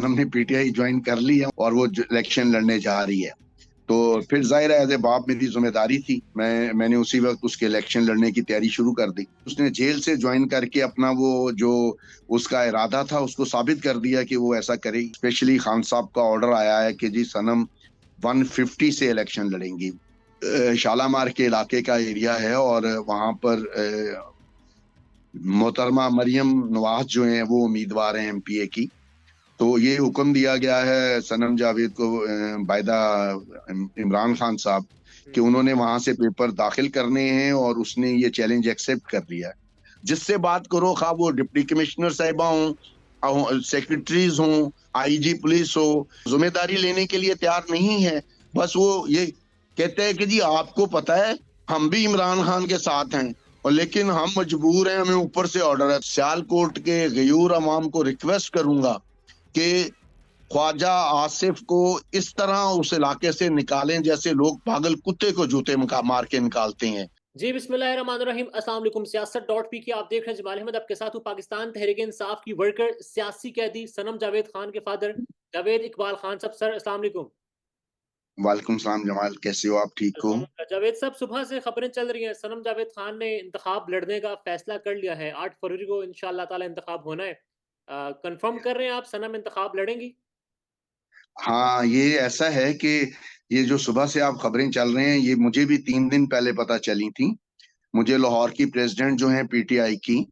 हमने PTI join कर ली है और वो इलेक्शन लड़ने जा रही है। तो फिर जाहिर है एज ए बाप मेरी जिम्मेदारी थी, मैंने उसी वक्त उसके इलेक्शन लड़ने की तैयारी शुरू कर दी। उसने जेल से ज्वाइन करके अपना वो जो उसका इरादा था उसको साबित कर दिया कि वो ऐसा करे। स्पेशली खान साहब का ऑर्डर आया है कि जी सनम 150 से इलेक्शन लड़ेंगी। शालामार के इलाके का एरिया है और वहां पर मोहतरमा मरियम नवाज जो है वो उम्मीदवार हैं एमपीए की। तो ये हुक्म दिया गया है सनम जावेद को बायदा इमरान खान साहब कि उन्होंने वहां से पेपर दाखिल करने हैं और उसने ये चैलेंज एक्सेप्ट कर लिया है। जिससे बात करो, खा वो डिप्टी कमिश्नर साहिबा हों, सेक्रेटरीज हों, आईजी पुलिस हो, जिम्मेदारी लेने के लिए तैयार नहीं है। बस वो ये कहते हैं कि जी आपको पता है हम भी इमरान खान के साथ हैं और लेकिन हम मजबूर हैं, हमें ऊपर से ऑर्डर है। सियालकोट के गयूर अवाम को रिक्वेस्ट करूंगा कि ख्वाजा आसिफ को इस तरह उस इलाके से निकालें जैसे लोग पागल कुत्ते को जूते मार के निकालते हैं। जी बिस्मिल्लाहिर्रहमानिर्रहीम, अस्सलाम वालेकुम। सियासत.पी की आप देख रहे हैं। जमाल अहमद आपके साथ हूँ। पाकिस्तान तहरीक इंसाफ की वर्कर सियासी कैदी सनम जावेद खान के फादर जावेद इकबाल खान साहब, सर अस्सलाम वालेकुम। वालेकुम सलाम जमाल, कैसे हो आप? ठीक हो? जावेद साहब, सुबह से खबरें चल रही हैं सनम जावेद खान ने इंतखाब लड़ने का फैसला कर लिया है। 8 फरवरी को इंशाअल्लाह ताला इंतखाब होना है। कंफर्म कर रहे हैं आप सनम इंतखाब लड़ेंगी? हाँ, ये ऐसा है कि ये जो सुबह से आप खबरें चल रहे हैं ये मुझे भी 3 दिन पहले पता चली थी। मुझे लाहौर की प्रेसिडेंट जो है पीटीआई की,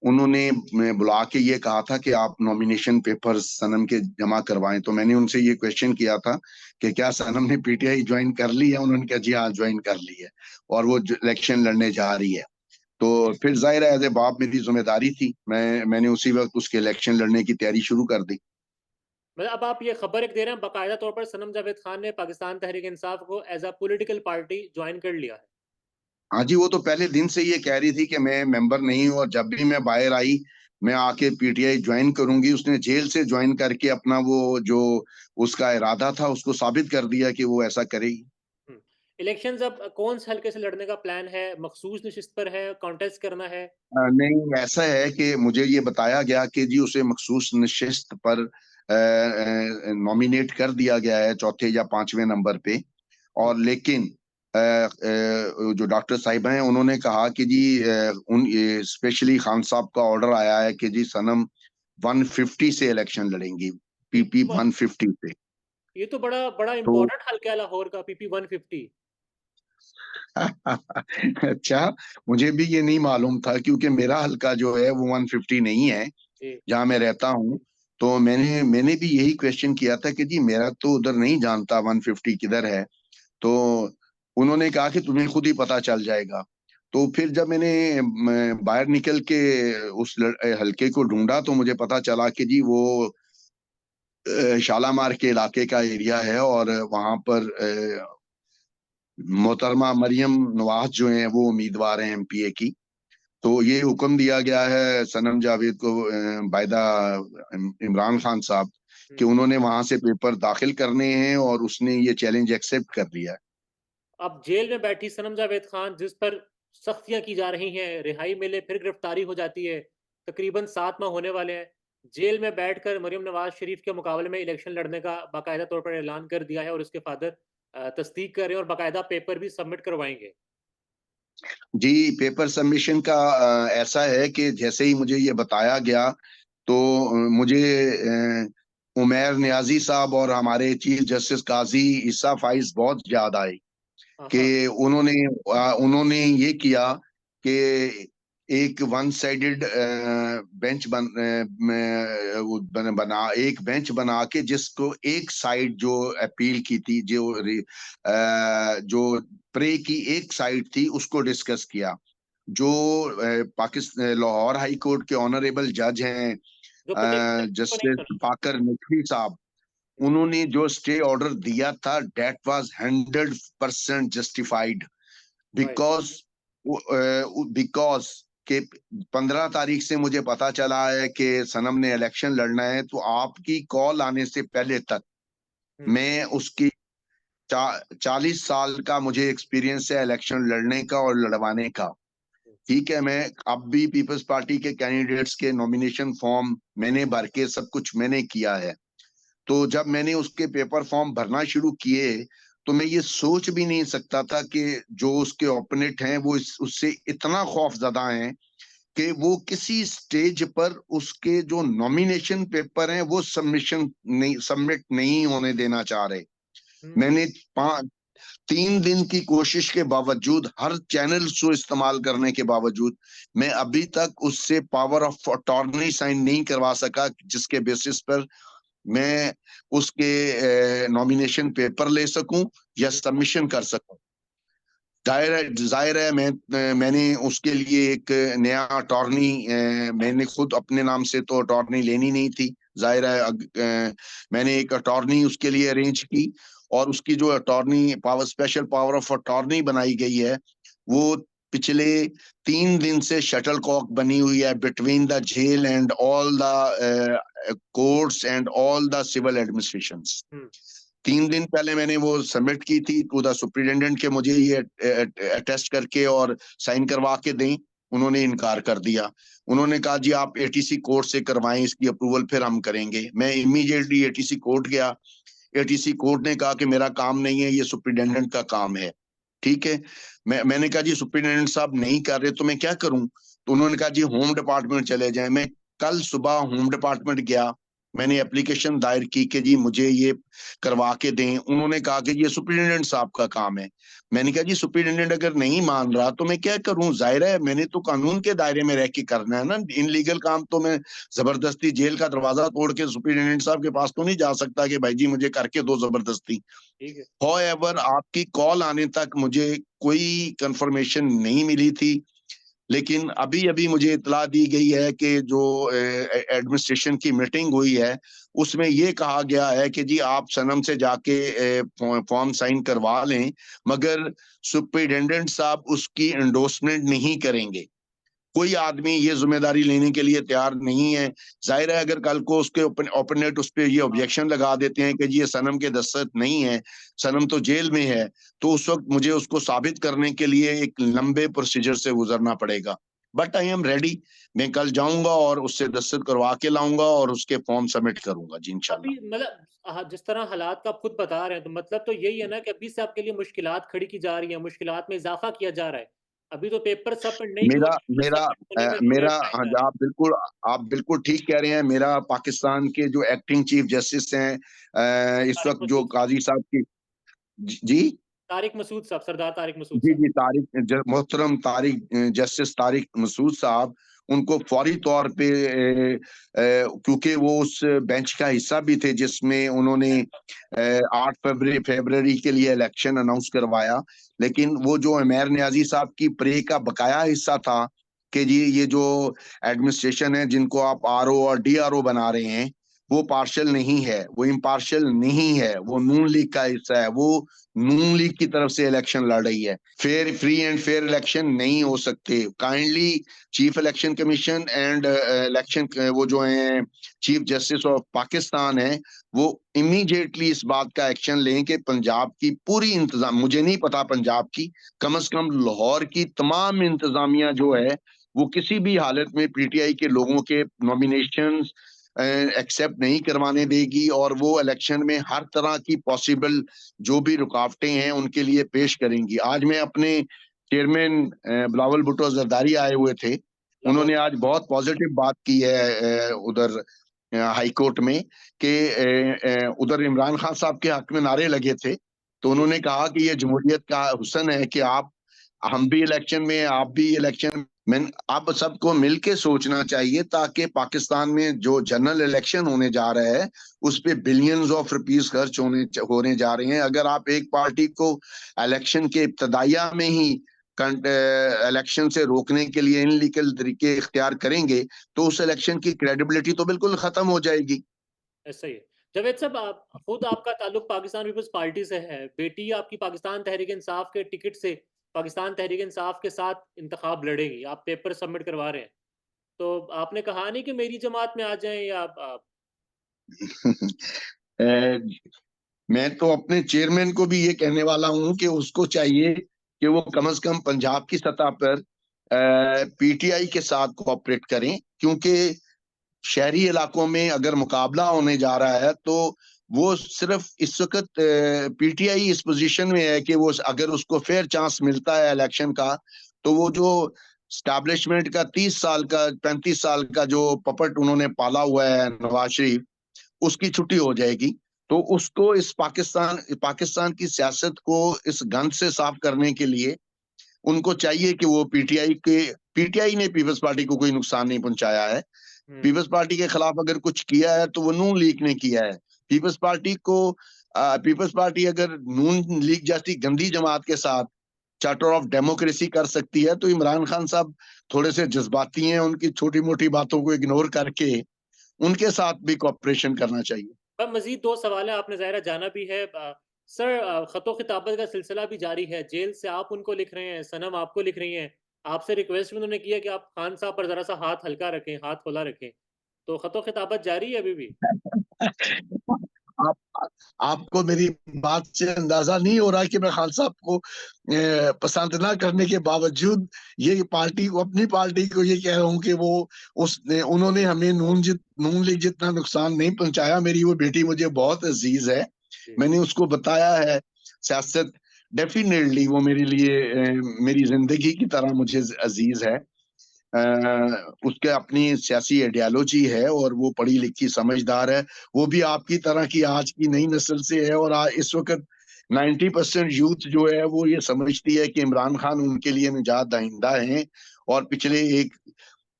उन्होंने बुला के ये कहा था कि आप नॉमिनेशन पेपर्स सनम के जमा करवाएं। तो मैंने उनसे ये क्वेश्चन किया था कि क्या सनम ने पीटीआई ज्वाइन कर ली है? उन्होंने कहा जी हाँ ज्वाइन कर ली है और वो इलेक्शन लड़ने जा रही है। तो फिर जाहिर है एज ए बाप मेरी जिम्मेदारी थी, मैंने उसी वक्त उसके इलेक्शन लड़ने की तैयारी शुरू कर दी। मतलब अब आप ये खबर एक दे रहे हैं बाकायदा तौर पर सनम जावेद खान ने पाकिस्तान तहरीक इंसाफ को as a political party join कर लिया है। हाँ जी, वो तो पहले दिन से ये कह रही थी कि मैं मेंबर नहीं हूँ और जब भी मैं बाहर आई मैं आके पीटीआई ज्वाइन करूंगी। उसने जेल से ज्वाइन करके अपना वो जो उसका इरादा था उसको साबित कर दिया कि वो ऐसा करेगी। इलेक्शंस अब कौन से हल्के से लड़ने का प्लान है? मखसूस नशिस्त पर है, कॉन्टेस्ट करना है? नहीं, ऐसा है कि मुझे ये बताया गया कि जी उसे मखसूस नशिस्त पर नॉमिनेट कर दिया गया है चौथे या पांचवें नंबर पे। और लेकिन जो डॉक्टर साहिबा हैं उन्होंने कहा कि जी उन स्पेशली खान साहब का ऑर्डर आया है कि जी सनम 150 से इलेक्शन लड़ेंगी, पीपी 150 से। ये तो बड़ा बड़ा तो इंपॉर्टेंट हल्का है लाहौर का, पीपी 150। अच्छा, मुझे भी ये नहीं मालूम था क्योंकि मेरा हल्का जो है वो 150 नहीं है जी। जहाँ मैं रहता हूँ। तो मैंने भी यही क्वेश्चन किया था कि जी मेरा तो उधर नहीं जानता 150 किधर है। तो उन्होंने कहा कि तुम्हें खुद ही पता चल जाएगा। तो फिर जब मैं बाहर निकल के उस हलके को ढूंढा तो मुझे पता चला कि जी वो शालामार के इलाके का एरिया है और वहां पर मोहतरमा मरियम नवाज जो है वो उम्मीदवार हैं एमपीए की। तो ये हुक्म दिया गया है सनम जावेद को बायदा इमरान खान साहब कि उन्होंने वहां से पेपर दाखिल करने हैं और उसने ये चैलेंज एक्सेप्ट कर लिया है। अब जेल में बैठी सनम जावेद खान जिस पर सख्तियां की जा रही हैं, रिहाई मिले फिर गिरफ्तारी हो जाती है, तकरीबन 7 माह होने वाले हैं। जेल में बैठकर मरियम नवाज शरीफ के मुकाबले में इलेक्शन लड़ने का बाकायदा तौर पर ऐलान कर दिया है और उसके फादर तस्दीक कर रहे हैं और बाकायदा पेपर भी सबमिट करवाएंगे। जी, पेपर सबमिशन का ऐसा है कि जैसे ही मुझे ये बताया गया तो मुझे उमैर नियाजी साहब और हमारे चीफ जस्टिस काजी ईसा फाइज बहुत याद आए हाँ हाँ। कि उन्होंने ये किया कि एक वन साइडेड बेंच बना एक बेंच बना के जिसको एक साइड जो अपील की थी जो प्रे की एक साइड थी उसको डिस्कस किया। जो पाकिस्तान लाहौर हाई कोर्ट के ऑनरेबल जज हैं जो पटियाला को नहीं जस्टिस सुना। फाकर नकवी साहब, उन्होंने जो स्टे ऑर्डर दिया था that was 100% justified. Right. Because because के 15 तारीख से मुझे पता चला है कि सनम ने इलेक्शन लड़ना है, तो आपकी कॉल आने से पहले तक मैं उसकी 40 साल का मुझे एक्सपीरियंस है इलेक्शन लड़ने का और लड़वाने का। ठीक है, मैं अब भी पीपल्स पार्टी के कैंडिडेट्स के नॉमिनेशन फॉर्म मैंने भर के सब कुछ मैंने किया है। तो जब मैंने उसके पेपर फॉर्म भरना शुरू किए तो मैं ये सोच भी नहीं सकता था कि जो उसके ओपोनेंट हैं वो उससे इतना खौफजदा हैं कि वो किसी स्टेज पर उसके जो नॉमिनेशन पेपर हैं वो सबमिट नहीं होने देना चाह रहे। मैंने 3 दिन की कोशिश के बावजूद, हर चैनल को इस्तेमाल करने के बावजूद, मैं अभी तक उससे पावर ऑफ अटॉर्नी साइन नहीं करवा सका जिसके बेसिस पर मैं उसके नॉमिनेशन पेपर ले सकूं या सबमिशन कर सकूं। जाहिर है मैंने उसके लिए एक नया अटॉर्नी, मैंने खुद अपने नाम से तो अटॉर्नी लेनी नहीं थी। जाहिर है मैंने एक अटॉर्नी उसके लिए अरेंज की और उसकी जो attorney power, special power of attorney बनाई गई है, वो पिछले 3 दिन से शटल कॉक बनी हुई है between the jail and all the courts and all the civil administrations. 3 दिन पहले मैंने वो सबमिट की थी टू द सुप्रिटेंडेंट के मुझे ये अटेस्ट करके और साइन करवा के दें। उन्होंने इनकार कर दिया। उन्होंने कहा जी आप एटीसी कोर्ट से करवाएं, इसकी अप्रूवल फिर हम करेंगे। मैं इमीडिएटली एटीसी कोर्ट गया। एटीसी कोर्ट ने कहा कि मेरा काम नहीं है, ये सुप्रिटेंडेंट का काम है। ठीक है, मैंने कहा जी सुप्रिटेंडेंट साहब नहीं कर रहे तो मैं क्या करूं? तो उन्होंने कहा जी होम डिपार्टमेंट चले जाएं। मैं कल सुबह होम डिपार्टमेंट गया, मैंने एप्लीकेशन दायर की कि जी मुझे ये करवा के दें। उन्होंने कहा कि ये सुप्रिटेंडेंट साहब का काम है। मैंने कहा जी सुप्रिटेंडेंट अगर नहीं मान रहा तो मैं क्या करूं? जाहिर है मैंने तो कानून के दायरे में रह के करना है ना। इनलीगल काम तो मैं जबरदस्ती जेल का दरवाजा तोड़ के सुप्रिटेंडेंट साहब के पास तो नहीं जा सकता कि भाई जी मुझे करके दो जबरदस्ती। हाउएवर आपकी कॉल आने तक मुझे कोई कंफर्मेशन नहीं मिली थी, लेकिन अभी अभी मुझे इतला दी गई है कि जो एडमिनिस्ट्रेशन की मीटिंग हुई है उसमें ये कहा गया है कि जी आप सनम से जाके फॉर्म साइन करवा लें, मगर सुप्रिटेंडेंट साहब उसकी एंडोर्समेंट नहीं करेंगे। कोई आदमी ये जिम्मेदारी लेने के लिए तैयार नहीं है। जाहिर है अगर कल को उसके ओपोनेंट उस पर ये ऑब्जेक्शन लगा देते हैं कि जी ये सनम के दस्तखत नहीं है, सनम तो जेल में है, तो उस वक्त मुझे उसको साबित करने के लिए एक लंबे प्रोसीजर से गुजरना पड़ेगा। But I am ready. मैं कल जाऊंगा और उससे दस्तखत करवा के लाऊंगा और उसके फॉर्म सबमिट करूंगा जी इंशाल्लाह। अभी मतलब जिस तरह हालात का आप खुद बता रहे हैं तो मतलब तो यही है ना कि अभी से आपके लिए मुश्किलात खड़ी की जा रही है, मुश्किलात में इजाफा किया जा रहा है। अभी तो पेपर सब पढ़ने ही मेरा हुए, मेरा सबमिट होने में जो है मेरा टाइम हाँ, जा रहा है। आप बिल्कुल ठीक कह रहे हैं। मेरा पाकिस्तान के जो एक्टिंग चीफ जस्टिस हैं इस तारिक वक्त जो मसूद साहब, काजी साहब की, जी तारिक मसूद साहब, सरदार तारिक मसूद जी साहब। जी मोहतरम जस्टिस तारिक मसूद साहब, उनको फौरी तौर पे क्योंकि वो उस बेंच का हिस्सा भी थे जिसमें उन्होंने 8 फरवरी के लिए इलेक्शन अनाउंस करवाया, लेकिन वो जो उमैर नियाजी साहब की प्रे का बकाया हिस्सा था कि जी ये जो एडमिनिस्ट्रेशन है जिनको आप आरओ और डीआरओ बना रहे हैं वो पार्शियल नहीं है, वो इम्पार्शियल नहीं है, वो नून लीग का हिस्सा है, वो नून लीग की तरफ से इलेक्शन लड़ रही है। Fair, free and fair election नहीं हो सकते। Kindly chief election commission and election वो जो है चीफ जस्टिस ऑफ पाकिस्तान है, वो इमीडिएटली इस बात का एक्शन लें कि पंजाब की पूरी इंतजाम, मुझे नहीं पता पंजाब की, कम से कम लाहौर की तमाम इंतजामिया जो है वो किसी भी हालत में पीटीआई के लोगों के नॉमिनेशन एक्सेप्ट नहीं करवाने देगी और वो इलेक्शन में हर तरह की पॉसिबल जो भी रुकावटें हैं उनके लिए पेश करेंगी। आज मैं अपने चेयरमैन बिलावल भुट्टो जरदारी आए हुए थे, उन्होंने आज बहुत पॉजिटिव बात की है उधर हाई कोर्ट में कि उधर इमरान खान साहब के हक में नारे लगे थे, तो उन्होंने कहा कि ये जमहूरियत का हुस्न है कि आप, हम भी इलेक्शन में, आप भी इलेक्शन में, अब सबको मिलके सोचना चाहिए ताकि पाकिस्तान में जो जनरल इलेक्शन होने जा रहा है उस पे बिलियंस ऑफ रुपीस खर्च होने जा रहे हैं। अगर आप एक पार्टी को इलेक्शन के इब्तदाइया में ही इलेक्शन से रोकने के लिए इनलीगल तरीके इख्तियार करेंगे तो उस इलेक्शन की क्रेडिबिलिटी तो बिल्कुल खत्म हो जाएगी। ऐसा ही है। जावेद साहब, आप खुद, आपका ताल्लुक पाकिस्तान पीपल्स पार्टी से है, बेटी आपकी पाकिस्तान तहरीक इंसाफ के टिकट से पाकिस्तान तहरीक इंसाफ के साथ इंतखाब लड़ेगी, आप पेपर सबमिट करवा रहे हैं, तो आपने कहा नहीं कि मेरी जमात में आ जाएं या आप मैं तो अपने चेयरमैन को भी ये कहने वाला हूं कि उसको चाहिए कि वो कम से कम पंजाब की सतह पर पीटीआई के साथ कोऑपरेट करें, क्योंकि शहरी इलाकों में अगर मुकाबला होने जा रहा है तो वो सिर्फ इस वक्त पीटीआई इस पोजीशन में है कि वो अगर उसको फेयर चांस मिलता है इलेक्शन का, तो वो जो स्टैब्लिशमेंट का 30 साल का 35 साल का जो पपट उन्होंने पाला हुआ है नवाज शरीफ, उसकी छुट्टी हो जाएगी। तो उसको इस पाकिस्तान की सियासत को इस गंद से साफ करने के लिए उनको चाहिए कि वो पीटीआई ने पीपल्स पार्टी को कोई नुकसान नहीं पहुंचाया है। पीपल्स पार्टी के खिलाफ अगर कुछ किया है तो वो नून लीग ने किया है। पीपल्स पार्टी अगर नून लीग जैसी गंदी जमात के साथ चार्टर ऑफ डेमोक्रेसी कर सकती है, तो इमरान खान साहब थोड़े से जज्बाती हैं, उनकी छोटी मोटी बातों को इग्नोर करके उनके साथ भी कोऑपरेशन करना चाहिए। पर मजीद 2 सवाल है, आपने ज़ाहिर जाना भी है। सर, ख़त-ओ-ख़िताबत का सिलसिला भी जारी है। जेल से आप उनको लिख रहे हैं, सनम आपको लिख रही हैं। आपसे रिक्वेस्ट भी उन्होंने की है कि आप खान साहब पर ज़रा-सा हाथ हल्का रखें, हाथ खुला रखें। तो ख़त-ओ-ख़िताबत जारी है अभी भी? आप आपको मेरी बात से अंदाजा नहीं हो रहा कि मैं खान साहब को पसंद ना करने के बावजूद ये अपनी पार्टी को ये कह रहा हूँ कि वो उन्होंने हमें नून लीग जितना नुकसान नहीं पहुंचाया। मेरी वो बेटी मुझे बहुत अजीज है, मैंने उसको बताया है सियासत डेफिनेटली वो मेरे लिए मेरी जिंदगी की तरह मुझे अजीज है। उसके अपनी सियासी आइडियोलॉजी है और वो पढ़ी लिखी समझदार है। वो भी आपकी तरह की आज की नई नस्ल से है और इस वक्त 90% यूथ जो है वो ये समझती है कि इमरान खान उनके लिए निजात दहिंदा हैं। और पिछले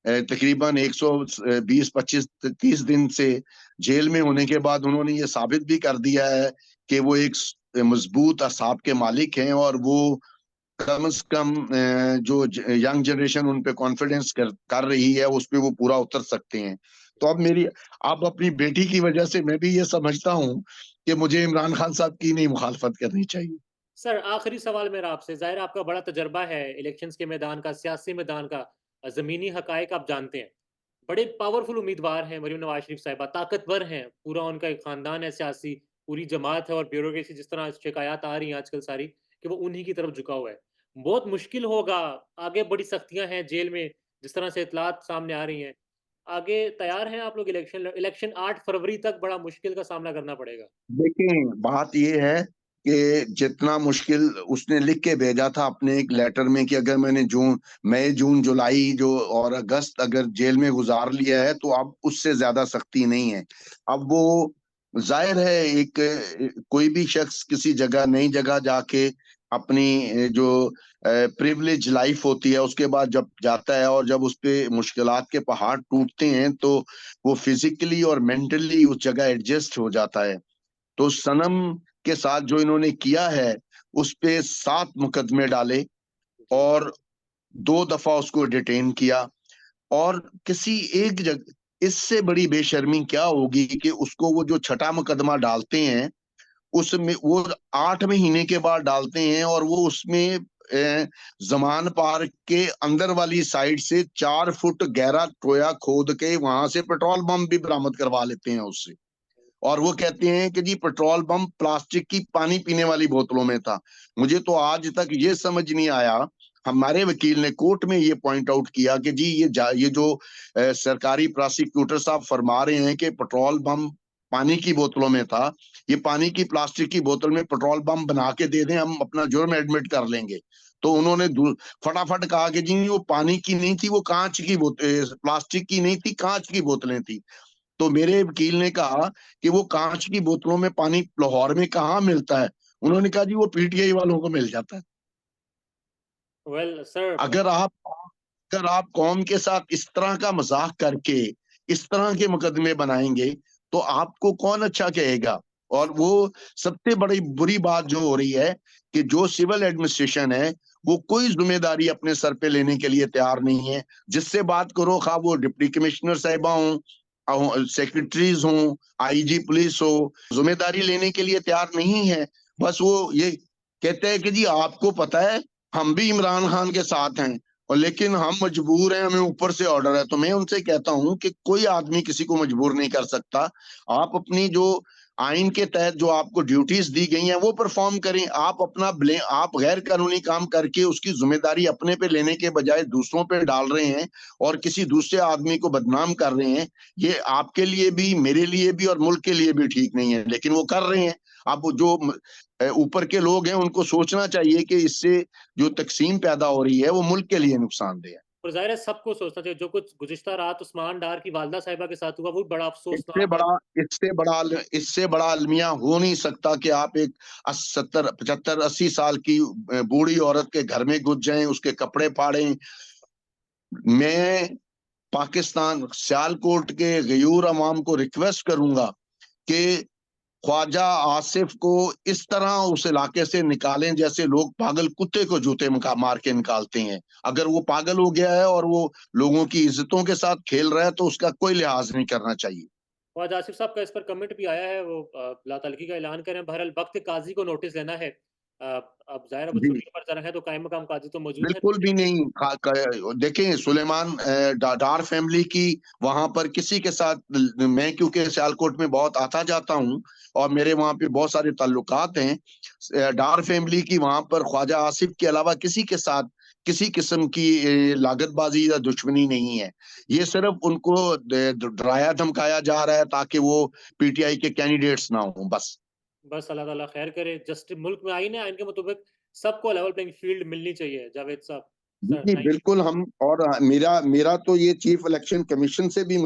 तकरीबन 120 25 30 दिन से जेल में होने के बाद उन्होंने ये साबित भी कर दिया है कि वो एक मजबूत असाब के मालिक हैं और वो कम से कम जो यंग जनरेशन उन पे कॉन्फिडेंस कर रही है उस पे वो पूरा उतर सकते हैं। तो अब अपनी बेटी की वजह से मैं भी ये समझता हूँ कि मुझे इमरान खान साहब की नहीं मुखालफत करनी चाहिए। सर, आखिरी सवाल मेरा आपसे, ज़ाहिर है आपका बड़ा तजुर्बा है इलेक्शंस के मैदान का, सियासी मैदान का, ज़मीनी हक़ाइक़ आप जानते हैं। बड़े पावरफुल उम्मीदवार हैं मरीम नवाज़ शरीफ साहिबा, ताकतवर हैं, पूरा उनका एक ख़ानदान है सियासी, पूरी जमात है और ब्यूरोक्रेसी जिस तरह शिकायत आ रही हैं आजकल सारी, कि वो उन्हीं की तरफ झुका हुआ है। बहुत मुश्किल होगा, आगे बड़ी सख्तियाँ हैं जेल में, जिस तरह से इत्तलात सामने आ रही हैं। आगे तैयार हैं आप लोग इलेक्शन 8 फरवरी तक बड़ा मुश्किल का सामना करना पड़ेगा। देखिए, बात ये है कि जितना मुश्किल उसने लिख के भेजा था अपने एक लेटर में कि अगर मैंने मई, जून, जुलाई जो और अगस्त अगर जेल में गुजार लिया है तो अब उससे ज्यादा सख्ती नहीं है। अब वो जाहिर है कोई भी शख्स किसी जगह नई जगह जाके अपनी जो प्रिविलेज लाइफ होती है उसके बाद जब जाता है और जब उस पे मुश्किलात के पहाड़ टूटते हैं तो वो फिजिकली और मेंटली उस जगह एडजस्ट हो जाता है। तो सनम के साथ जो इन्होंने किया है उस पे 7 मुकदमे डाले जी। और 2 दफा उसको डिटेन किया। और किसी एक जगह इससे बड़ी बेशर्मी क्या होगी कि उसको वो जो छठा मुकदमा डालते हैं उसमें वो 8 महीने के बाद डालते हैं और वो उसमें जमान पार्क के अंदर वाली साइड से 4 फुट गहरा टोया खोद के वहां से पेट्रोल बम भी बरामद करवा लेते हैं उससे। और वो कहते हैं कि जी पेट्रोल बम प्लास्टिक की पानी पीने वाली बोतलों में था। मुझे तो आज तक ये समझ नहीं आया। हमारे वकील ने कोर्ट में ये पॉइंट आउट किया कि जी ये जो सरकारी प्रोसिक्यूटर साहब फरमा रहे हैं कि पेट्रोल बम पानी की बोतलों में था, ये पानी की प्लास्टिक की बोतल में पेट्रोल बम बना के दे दें, हम अपना जुर्म एडमिट कर लेंगे। तो उन्होंने फटाफट कहा कि जी वो पानी की नहीं थी, वो कांच की बोतल प्लास्टिक की नहीं थी, कांच की बोतलें थी। तो मेरे वकील ने कहा कि वो कांच की बोतलों में पानी लाहौर में कहाँ मिलता है? उन्होंने कहा जी वो पीटीआई वालों को मिल जाता है। वेल सर, अगर आप अगर आप कौम के साथ इस तरह का मजाक करके इस तरह के मुकदमे बनाएंगे तो आपको कौन अच्छा कहेगा? और वो सबसे बड़ी बुरी बात जो हो रही है कि जो सिविल एडमिनिस्ट्रेशन है वो कोई जिम्मेदारी अपने सर पे लेने के लिए तैयार नहीं है। जिससे बात करो खा वो डिप्टी कमिश्नर साहिबा हों, सेक्रेटरीज हों, आईजी पुलिस हो, जिम्मेदारी लेने के लिए तैयार नहीं है। बस वो ये कहते हैं कि जी आपको पता है हम भी इमरान खान के साथ हैं और लेकिन हम मजबूर हैं, हमें ऊपर से ऑर्डर है। तो मैं उनसे कहता हूं कि कोई आदमी किसी को मजबूर नहीं कर सकता। आप अपनी जो आइन के तहत जो आपको ड्यूटीज दी गई हैं वो परफॉर्म करें। आप अपना ब्लेम, आप गैर कानूनी काम करके उसकी जिम्मेदारी अपने पे लेने के बजाय दूसरों पे डाल रहे हैं और किसी दूसरे आदमी को बदनाम कर रहे हैं। ये आपके लिए भी, मेरे लिए भी और मुल्क के लिए भी ठीक नहीं है, लेकिन वो कर रहे हैं। अब जो ऊपर के लोग हैं उनको सोचना चाहिए कि इससे जो तकसीम पैदा हो रही है वो मुल्क के लिए नुकसानदेह है। और ज़ाहिर है सबको सोचना चाहिए। जो कुछ गुज़िश्ता रात उस्मान डार की वालिदा साहिबा के साथ हुआ वो बड़ा इससे अफ़सोसनाक है। बड़ा इससे बड़ा अलमिया हो नहीं सकता कि आप एक 70 75 80 साल की बूढ़ी औरत के घर में घुस जाएं, उसके कपड़े फाड़ें। मैं पाकिस्तान सियालकोट के गयूर अवाम को रिक्वेस्ट करूंगा कि ख्वाजा आसिफ को इस तरह उस इलाके से निकालें जैसे लोग पागल कुत्ते को जूते मार के निकालते हैं। अगर वो पागल हो गया है और वो लोगों की इज्जतों के साथ खेल रहा है तो उसका कोई लिहाज नहीं करना चाहिए। ख्वाजा आसिफ साहब का इस पर कमेंट भी आया है, वो लातलगी का ऐलान करें। बहरहाल वक्त काजी को नोटिस लेना है। अब ज़ाहिर है वो जी, छुट्टी पर जा रहा है तो कायम मकाम काजी तो मौजूद है। बिल्कुल भी नहीं। देखें सुलेमान डार फैमिली की वहां पर किसी के साथ, मैं क्योंकि सियालकोट में बहुत आता जाता हूं और मेरे वहां पे बहुत सारे ताल्लुकात हैं, डार फैमिली की वहां पर ख्वाजा आसिफ के अलावा किसी के साथ किसी किस्म की लागतबाजी या दुश्मनी नहीं है। ये सिर्फ उनको डराया धमकाया जा रहा है ताकि वो पीटीआई के कैंडिडेट्स ना हो, बस। बस अल्लाह ताला खैर करे। जस्ट मुल्क में आइन है, आइन के मुताबिक सबको लेवल प्लेइंग फील्ड मिलनी चाहिए। जावेद साहब, सर जी थैंक यू। बिल्कुल। हम और मेरा मेरा तो ये चीफ इलेक्शन कमीशन से भी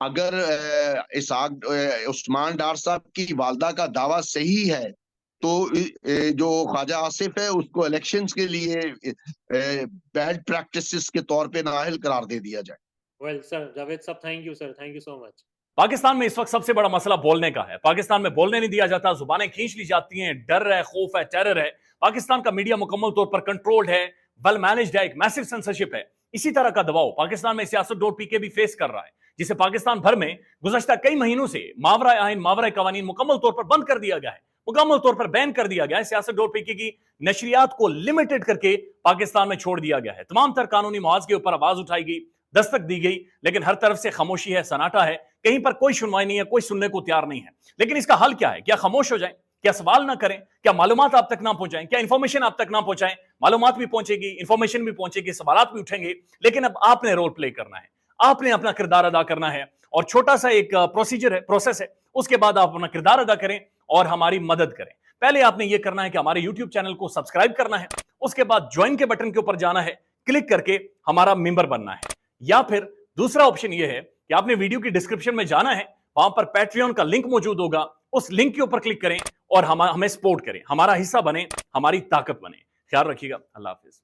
अगर इसहाक उस्मान डार साहब की वालदा का दावा सही है तो जो ख्वाजा आसिफ है उसको इलेक्शंस के लिए बैड प्रैक्टिसेस के तौर पे नाअहल करार दे दिया जाए। वेल सर, जावेद साहब thank you sir, thank you so much. Pakistan में इस वक्त सबसे बड़ा मसला बोलने का है। पाकिस्तान में बोलने नहीं दिया जाता, जुबानें खींच ली जाती हैं, डर है, खौफ है, टेरर है। पाकिस्तान का मीडिया मुकम्मल तौर पर कंट्रोल्ड है, वेल मैनेज्ड है, एक मैसिव सेंसरशिप है। इसी तरह का दबाव पाकिस्तान में सियासत.pk भी फेस कर रहा है, जिसे पाकिस्तान भर में गुज़श्ता कई महीनों से मावरा आइन, मावरा कवानीन मुकम्मल तौर पर बंद कर दिया गया है, मुकम्मल तौर पर बैन कर दिया गया है। सियासत.pk की नशरियात को लिमिटेड करके पाकिस्तान में छोड़ दिया गया है। तमाम तर कानूनी मुआवजे के ऊपर आवाज उठाई गई, दस्तक दी गई, लेकिन हर तरफ से खामोशी है, सन्नाटा है। कहीं पर कोई सुनवाई नहीं है, कोई सुनने को तैयार नहीं है। लेकिन इसका हल क्या है? क्या खामोश हो जाएं? क्या सवाल ना करें? क्या मालूमात आप तक ना पहुंचाएं? क्या इंफॉर्मेशन आप तक ना पहुंचाएं? मालूमात भी पहुंचेगी, इंफॉर्मेशन भी पहुंचेगी, सवालात भी उठेंगे, लेकिन अब आपने रोल प्ले करना है, आपने अपना किरदार अदा करना है। और छोटा सा एक प्रोसीजर है, प्रोसेस है, उसके बाद आप अपना किरदार अदा करें और हमारी मदद करें। पहले आपने यह करना है कि हमारे यूट्यूब चैनल को सब्सक्राइब करना है, उसके बाद ज्वाइन के बटन के ऊपर जाना है, क्लिक करके हमारा मेंबर बनना है। या फिर दूसरा ऑप्शन यह है कि आपने वीडियो की डिस्क्रिप्शन में जाना है, वहां पर पैट्रियन का लिंक मौजूद होगा, उस लिंक के ऊपर क्लिक करें और हमें सपोर्ट करें, हमारा हिस्सा बने, हमारी ताकत बने। ख्याल रखिएगा। अल्लाह हाफिज।